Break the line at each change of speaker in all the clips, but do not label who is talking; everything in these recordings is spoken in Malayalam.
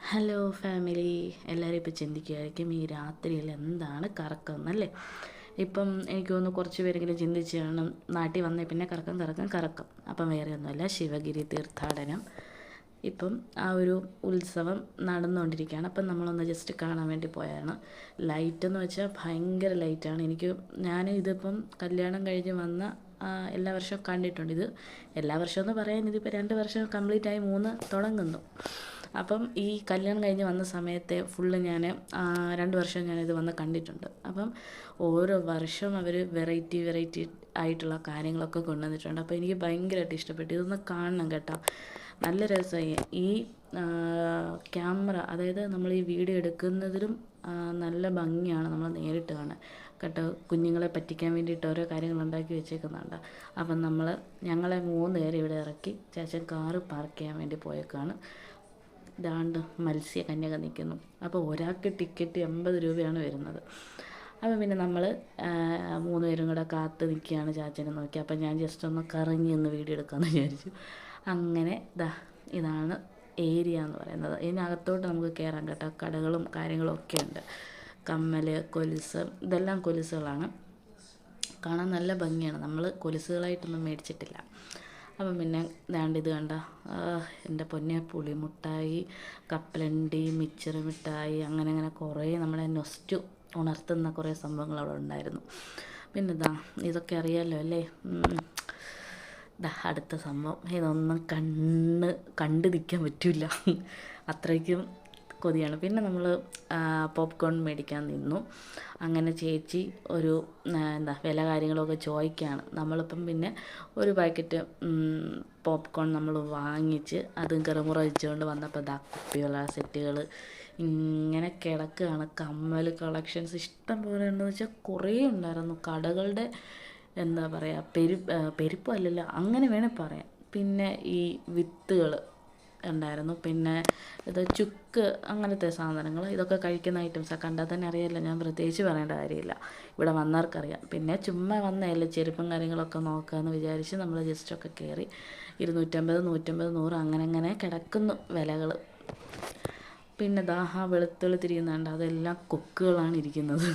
ഹലോ ഫാമിലി, എല്ലാവരും ഇപ്പോൾ ചിന്തിക്കുമായിരിക്കും ഈ രാത്രിയിൽ എന്താണ് കറക്കം എന്നല്ലേ. ഇപ്പം എനിക്ക് തോന്നുന്നു കുറച്ച് പേരെങ്കിലും ചിന്തിച്ച് കാണും, നാട്ടിൽ വന്നേ പിന്നെ കറക്കം. അപ്പം വേറെ ഒന്നുമല്ല, ശിവഗിരി തീർത്ഥാടനം ഇപ്പം ആ ഒരു ഉത്സവം നടന്നുകൊണ്ടിരിക്കുകയാണ്. അപ്പം നമ്മളൊന്ന് ജസ്റ്റ് കാണാൻ വേണ്ടി പോയതാണ്. ലൈറ്റെന്ന് വെച്ചാൽ ഭയങ്കര ലൈറ്റാണ്. ഞാൻ ഇതിപ്പം കല്യാണം കഴിഞ്ഞ് വന്ന എല്ലാ വർഷവും കണ്ടിട്ടുണ്ട്. ഇത് എല്ലാ വർഷവും എന്ന് പറയാൻ ഇതിപ്പോൾ 2 വർഷം കംപ്ലീറ്റ് ആയി, 3 തുടങ്ങുന്നു. അപ്പം ഈ കല്യാണം കഴിഞ്ഞ് വന്ന സമയത്തെ ഫുള്ള് ഞാൻ 2 വർഷം ഞാനിത് വന്ന് കണ്ടിട്ടുണ്ട്. അപ്പം ഓരോ വർഷം അവർ വെറൈറ്റി ആയിട്ടുള്ള കാര്യങ്ങളൊക്കെ കൊണ്ടുവന്നിട്ടുണ്ട്. അപ്പോൾ എനിക്ക് ഭയങ്കരമായിട്ട് ഇഷ്ടപ്പെട്ടു. ഇതൊന്ന് കാണണം കേട്ടോ, നല്ല രസമായി. ഈ ക്യാമറ, അതായത് നമ്മൾ ഈ വീഡിയോ എടുക്കുന്നതിലും നല്ല ഭംഗിയാണ് നമ്മൾ നേരിട്ട് കാണാൻ കേട്ടോ. കുഞ്ഞുങ്ങളെ പറ്റിക്കാൻ വേണ്ടിയിട്ട് ഓരോ കാര്യങ്ങൾ ഉണ്ടാക്കി വെച്ചേക്കുന്നുണ്ട്. അപ്പം ഞങ്ങളെ 3 പേരെ ഇവിടെ ഇറക്കി ചേച്ചൻ കാറ് പാർക്ക് ചെയ്യാൻ വേണ്ടി പോയേക്കാണ്. ദാണ്ട് മത്സ്യകന്യക നിൽക്കുന്നു. അപ്പോൾ ഒരാൾക്ക് ടിക്കറ്റ് 80 രൂപയാണ് വരുന്നത്. അപ്പോൾ പിന്നെ നമ്മൾ 3 പേരും കൂടെ കാത്ത് നിൽക്കുകയാണ് ചാച്ചനെ നോക്കി. അപ്പം ഞാൻ ജസ്റ്റ് ഒന്ന് കറങ്ങി ഒന്ന് വീഡിയോ എടുക്കാമെന്ന് വിചാരിച്ചു. അങ്ങനെ ഇതാണ് ഏരിയ എന്ന് പറയുന്നത്. ഇതിനകത്തോട്ട് നമുക്ക് കയറാൻ കേട്ടോ. കടകളും കാര്യങ്ങളും ഒക്കെ ഉണ്ട്. കമ്മൽ, കൊലുസ്, ഇതെല്ലാം കൊലുസുകളാണ്. കാണാൻ നല്ല ഭംഗിയാണ്. നമ്മൾ കൊലുസുകളായിട്ടൊന്നും മേടിച്ചിട്ടില്ല. അപ്പം പിന്നെ ഇത് കണ്ട, എൻ്റെ പൊന്നെ, പുളിമുട്ടായി, കപ്പലണ്ടി, മിച്ചർ മിഠായി, അങ്ങനെ കുറേ നമ്മളെ നൊസ്റ്റു ഉണർത്തുന്ന കുറേ സംഭവങ്ങൾ അവിടെ ഉണ്ടായിരുന്നു. പിന്നെ ഇതൊക്കെ അറിയാമല്ലോ അല്ലേ. അടുത്ത സംഭവം ഇതൊന്നും കണ്ടു നിൽക്കാൻ പറ്റില്ല, അത്രയ്ക്കും കൊതിയാണ്. പിന്നെ നമ്മൾ പോപ്കോൺ മേടിക്കാൻ നിന്നു. അങ്ങനെ ചേച്ചി ഒരു വില കാര്യങ്ങളൊക്കെ ചോദിക്കുകയാണ്. നമ്മളിപ്പം പിന്നെ ഒരു പാക്കറ്റ് പോപ്കോൺ നമ്മൾ വാങ്ങിച്ച് അതും കറുമുറ വെച്ചുകൊണ്ട് വന്നപ്പോൾ കുപ്പിവള സെറ്റുകൾ ഇങ്ങനെ കിടക്കുകയാണ്. കമ്മൽ കളക്ഷൻസ് ഇഷ്ടം പോലെ ഉണ്ടെന്ന് വെച്ചാൽ കുറേ ഉണ്ടായിരുന്നു. കടകളുടെ പെരുപ്പം അല്ലല്ലോ, അങ്ങനെ വേണേൽ പറയാം. പിന്നെ ഈ വിത്തുകൾ ഉണ്ടായിരുന്നു. പിന്നെ ഇത് ചുക്ക്, അങ്ങനത്തെ സാധനങ്ങൾ, ഇതൊക്കെ കഴിക്കുന്ന ഐറ്റംസാണ്. കണ്ടാൽ തന്നെ അറിയാമല്ലോ, ഞാൻ പ്രത്യേകിച്ച് പറയേണ്ട കാര്യമില്ല, ഇവിടെ വന്നവർക്കറിയാം. പിന്നെ ചുമ്മാ വന്നതല്ലേ, ചെരുപ്പും കാര്യങ്ങളൊക്കെ നോക്കാമെന്ന് വിചാരിച്ച് നമ്മൾ ജസ്റ്റൊക്കെ കയറി. 250, 150, 100 അങ്ങനെ കിടക്കുന്നു വിലകൾ. പിന്നെ വെളുത്തുള്ളി തിരിയുന്നുണ്ട്, അതെല്ലാം കൊക്കുകളാണ് ഇരിക്കുന്നത്.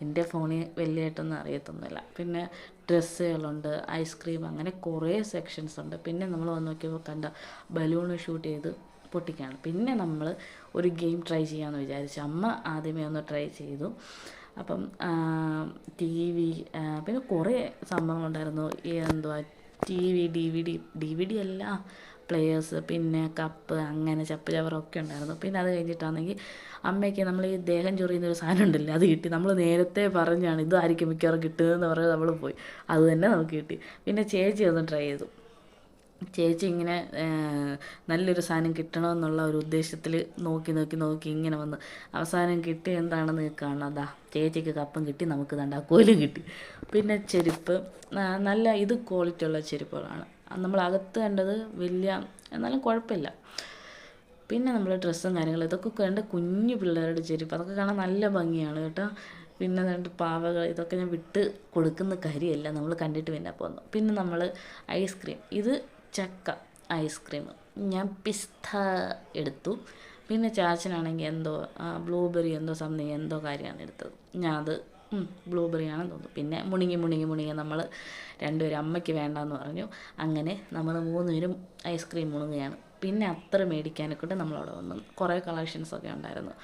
എൻ്റെ ഫോണിൽ വലിയതായിട്ടൊന്നും അറിയത്തൊന്നുമില്ല. പിന്നെ ഡ്രസ്സുകളുണ്ട്, ഐസ്ക്രീം, അങ്ങനെ കുറേ സെക്ഷൻസ് ഉണ്ട്. പിന്നെ നമ്മൾ വന്ന് നോക്കിയപ്പോൾ കണ്ട ബലൂൺ ഷൂട്ട് ചെയ്ത് പൊട്ടിക്കുകയാണ്. പിന്നെ നമ്മൾ ഒരു ഗെയിം ട്രൈ ചെയ്യാമെന്ന് വിചാരിച്ചു. അമ്മ ആദ്യമേ ഒന്ന് ട്രൈ ചെയ്തു. അപ്പം TV, പിന്നെ കുറേ സംഭവങ്ങളുണ്ടായിരുന്നു. DVD അല്ല, പ്ലെയേഴ്സ്, പിന്നെ കപ്പ്, അങ്ങനെ ചപ്പ് ചവറൊക്കെ ഉണ്ടായിരുന്നു. പിന്നെ അത് കഴിഞ്ഞിട്ടാണെങ്കിൽ അമ്മയ്ക്ക് നമ്മൾ ഈ ദേഹം ചൊറിയുന്നൊരു സാധനം ഉണ്ടല്ലോ, അത് കിട്ടി. നമ്മൾ നേരത്തെ പറഞ്ഞാണ് ഇതായിരിക്കും മിക്കവാറും കിട്ടുന്നതെന്ന് പറഞ്ഞ് നമ്മൾ പോയി, അത് തന്നെ നമുക്ക് കിട്ടി. പിന്നെ ചേച്ചി ഒന്ന് ട്രൈ ചെയ്തു. ചേച്ചി ഇങ്ങനെ നല്ലൊരു സാധനം കിട്ടണമെന്നുള്ള ഒരു ഉദ്ദേശത്തിൽ നോക്കി ഇങ്ങനെ വന്ന് അവസാനം കിട്ടി. എന്താണെന്ന് കാണാം, ചേച്ചിക്ക് കപ്പും കിട്ടി, നമുക്ക് കോലും കിട്ടി. പിന്നെ ചെരുപ്പ്, നല്ല ഇത് ക്വാളിറ്റി ഉള്ള ചെരുപ്പുകളാണ്. നമ്മളകത്ത് കണ്ടത് വലിയ, എന്നാലും കുഴപ്പമില്ല. പിന്നെ നമ്മൾ ഡ്രസ്സും കാര്യങ്ങളും ഇതൊക്കെ കണ്ട്, കുഞ്ഞു പിള്ളേരുടെ ചെരുപ്പ്, അതൊക്കെ കാണാൻ നല്ല ഭംഗിയാണ് കേട്ടോ. പിന്നെ 2 പാവകൾ, ഇതൊക്കെ ഞാൻ വിട്ട് കൊടുക്കുന്ന കാര്യമല്ല, നമ്മൾ കണ്ടിട്ട് പിന്നെ പോന്നു. പിന്നെ നമ്മൾ ഐസ്ക്രീം, ഇത് ചക്ക ഐസ്ക്രീം, ഞാൻ പിസ്ത എടുത്തു. പിന്നെ ചാച്ചനാണെങ്കിൽ എന്തോ ബ്ലൂബെറി എന്തോ കാര്യമാണ് എടുത്തത്. ഞാൻ അത് ബ്ലൂബെറിയാണെന്ന് തോന്നുന്നു. പിന്നെ മുണുങ്ങി നമ്മൾ 2 പേരും, അമ്മയ്ക്ക് വേണ്ടാന്ന് പറഞ്ഞു. അങ്ങനെ നമ്മൾ 3 പേരും ഐസ്ക്രീം മുണുങ്ങുകയാണ്. പിന്നെ അത്ര മേടിക്കാനൊക്കെ നമ്മളവിടെ വന്നു. കുറേ കളക്ഷൻസൊക്കെ ഉണ്ടായിരുന്നു.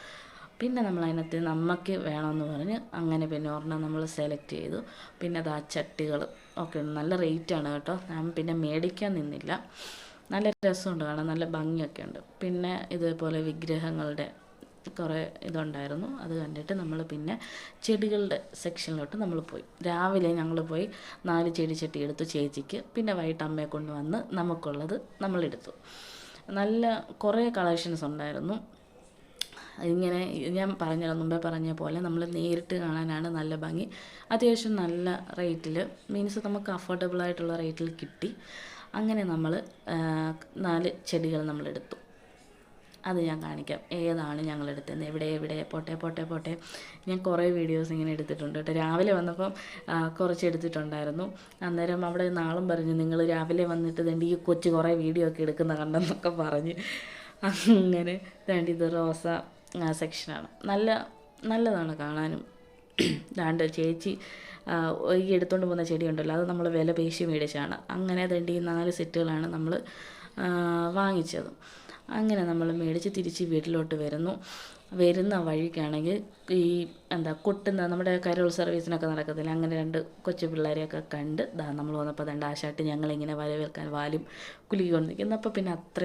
പിന്നെ നമ്മൾ അതിനകത്ത് നമുക്ക് വേണമെന്ന് പറഞ്ഞ് അങ്ങനെ പിന്നെ ഒരെണ്ണം നമ്മൾ സെലക്ട് ചെയ്തു. പിന്നെ ചട്ടികൾ ഒക്കെ ഉണ്ട്, നല്ല റേറ്റാണ് കേട്ടോ. ഞാൻ പിന്നെ മേടിക്കാൻ നിന്നില്ല. നല്ല രസമുണ്ട് കാണാൻ, നല്ല ഭംഗിയൊക്കെ ഉണ്ട്. പിന്നെ ഇതേപോലെ വിഗ്രഹങ്ങളുടെ കുറേ ഇതുണ്ടായിരുന്നു. അത് കണ്ടിട്ട് നമ്മൾ പിന്നെ ചെടികളുടെ സെക്ഷനിലോട്ട് നമ്മൾ പോയി. രാവിലെ ഞങ്ങൾ പോയി 4 ചെടിച്ചട്ടി എടുത്തു ചേച്ചിക്ക്. പിന്നെ വൈകിട്ട് അമ്മയെ കൊണ്ടുവന്ന് നമുക്കുള്ളത് നമ്മളെടുത്തു. നല്ല കുറേ കളക്ഷൻസ് ഉണ്ടായിരുന്നു. ഇങ്ങനെ ഞാൻ മുമ്പേ പറഞ്ഞ പോലെ നമ്മൾ നേരിട്ട് കാണാനാണ് നല്ല ഭംഗി. അത്യാവശ്യം നല്ല റേറ്റിൽ, മീൻസ് നമുക്ക് അഫോർഡബിളായിട്ടുള്ള റേറ്റിൽ കിട്ടി. അങ്ങനെ നമ്മൾ 4 ചെടികൾ നമ്മളെടുത്തു. അത് ഞാൻ കാണിക്കാം, ഏതാണ് ഞങ്ങളെടുത്തത്, എവിടെ പോട്ടെ. ഞാൻ കുറേ വീഡിയോസ് ഇങ്ങനെ എടുത്തിട്ടുണ്ട് കേട്ടോ. രാവിലെ വന്നപ്പം കുറച്ച് എടുത്തിട്ടുണ്ടായിരുന്നു. അന്നേരം അവിടെ നാളും പറഞ്ഞു, നിങ്ങൾ രാവിലെ വന്നിട്ട് ഈ കൊച്ചു കുറേ വീഡിയോ ഒക്കെ എടുക്കുന്ന കണ്ടെന്നൊക്കെ പറഞ്ഞ്. അങ്ങനെ ദാണ്ട് ഇത് റോസ സെക്ഷനാണ്. നല്ലതാണ് കാണാനും. ദാണ്ട് ചേച്ചി ഈ എടുത്തുകൊണ്ട് പോകുന്ന ചെടിയുണ്ടല്ലോ, അത് നമ്മൾ വില പേശി മേടിച്ചാണ്. അങ്ങനെ ദാണ്ട് ഈ 4 സെറ്റുകളാണ് നമ്മൾ വാങ്ങിച്ചത്. അങ്ങനെ നമ്മൾ മേടിച്ച് തിരിച്ച് വീട്ടിലോട്ട് വരുന്ന വഴിക്കാണെങ്കിൽ ഈ കൊട്ടുന്ന നമ്മുടെ കരോൾ സർവീസിനൊക്കെ നടക്കത്തില്ല, അങ്ങനെ 2 കൊച്ചു പിള്ളേരെയൊക്കെ കണ്ട് നമ്മൾ വന്നപ്പോൾ ദാണ്ട് ആശാട്ടി ഞങ്ങളിങ്ങനെ വരവേൽക്കാൻ വാലും കുലുക്കി കൊണ്ടിരിക്കുന്നു. അപ്പോൾ പിന്നെ അത്ര